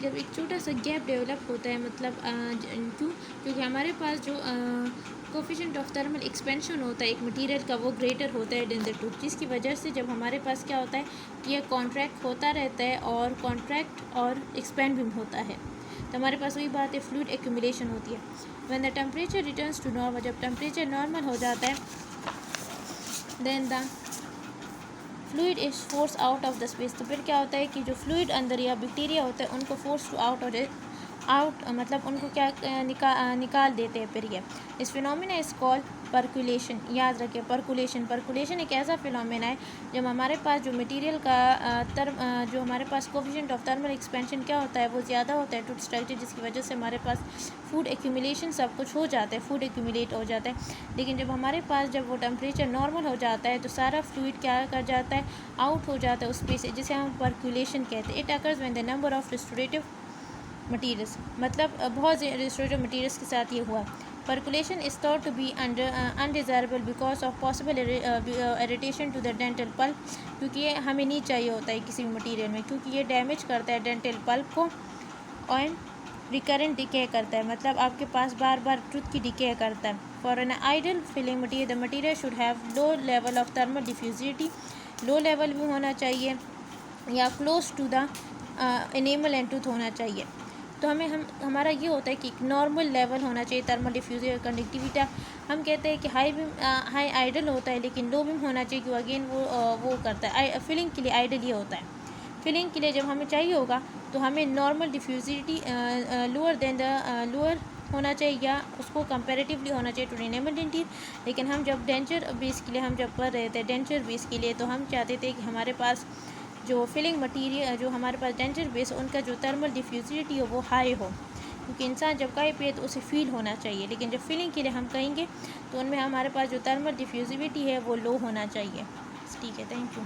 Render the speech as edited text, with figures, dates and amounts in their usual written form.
جب ایک چھوٹا سا گیپ ڈیولپ ہوتا ہے، مطلب کیوں؟ کیونکہ ہمارے پاس جو کوفیشنٹ آف تھرمل ایکسپینشن ہوتا ہے ایک مٹیریل کا، وہ گریٹر ہوتا ہے دین دا ٹروتھ، جس کی وجہ سے جب ہمارے پاس کیا ہوتا ہے کہ یہ کانٹریکٹ ہوتا رہتا ہے اور کانٹریکٹ اور ایکسپینڈ بھی ہوتا ہے، تو ہمارے پاس وہی بات ہے، فلوئڈ ایکومولیشن ہوتی ہے. When the temperature returns to normal, جب ٹمپریچر نارمل ہو جاتا ہے، then the fluid is forced out of the space, تو پھر کیا ہوتا ہے کہ جو فلوئڈ اندر یا بیکٹیریا ہوتا ہے ان کو فورس ٹو آؤٹ مطلب ان کو کیا نکال دیتے ہیں. پھر اس فینومینا از کال پرکولیشن. یاد رکھیں پرکولیشن ایک ایسا فینومینا ہے جب ہمارے پاس جو مٹیریل کا جو ہمارے پاس کوفیشنٹ آف تھرمل ایکسپینشن کیا ہوتا ہے وہ زیادہ ہوتا ہے ٹوتھ اسٹرکچر، جس کی وجہ سے ہمارے پاس فوڈ ایکومولیشن سب کچھ ہو جاتا ہے، فوڈ ایکومولیٹ ہو جاتا ہے. لیکن جب ہمارے پاس جب وہ ٹمپریچر نارمل ہو جاتا ہے تو سارا فلوئڈ کیا کر جاتا ہے، آؤٹ ہو جاتا ہے اس پہ سے، جسے ہم پرکولیشن کہتے ہیں. It occurs when the number of restorative materials, مطلب بہت سے ریسٹوریٹیو مٹیریلس کے ساتھ یہ ہوا. Percolation is thought to be undesirable because of possible irritation to the dental pulp، کیونکہ یہ ہمیں نہیں چاہیے ہوتا ہے کسی بھی مٹیریل میں، کیونکہ یہ ڈیمیج کرتا ہے ڈینٹل پلپ کو، اور ریکرنٹ ڈیکے کرتا ہے، مطلب آپ کے پاس بار بار ٹوتھ کی ڈیکے کرتا ہے. For an ideal filling material the material should have low level of thermal diffusivity, low level بھی ہونا چاہیے یا close to the enamel and tooth ہونا چاہیے. تو ہمارا یہ ہوتا ہے کہ ایک نارمل لیول ہونا چاہیے تھرمل ڈیفیوزی اور کنڈکٹیویٹی. ہم کہتے ہیں کہ ہائی آئیڈل ہوتا ہے لیکن لو بھی ہونا چاہیے، کیونکہ اگین وہ کرتا ہے فلنگ کے لیے آئیڈل یہ ہوتا ہے. فلنگ کے لیے جب ہمیں چاہیے ہوگا تو ہمیں normal diffusivity lower than the lower ہونا چاہیے، یا اس کو کمپیریٹیولی ہونا چاہیے ٹو انیمل ڈینٹل. لیکن ہم جب ڈینچر بیس کے لیے ہم جب پڑھ رہے تھے ڈینچر بیس کے لیے، تو ہم چاہتے تھے کہ ہمارے پاس جو فلنگ مٹیریل جو ہمارے پاس ڈینچر بیس ان کا جو تھرمل ڈیفیوزیٹی ہو وہ ہائی ہو، کیونکہ انسان جب کہیں پہ تو اسے فیل ہونا چاہیے. لیکن جب فلنگ کے لیے ہم کہیں گے تو ان میں ہمارے پاس جو تھرمل ڈیفیوزیٹی ہے وہ لو ہونا چاہیے. ٹھیک ہے، تھینک یو.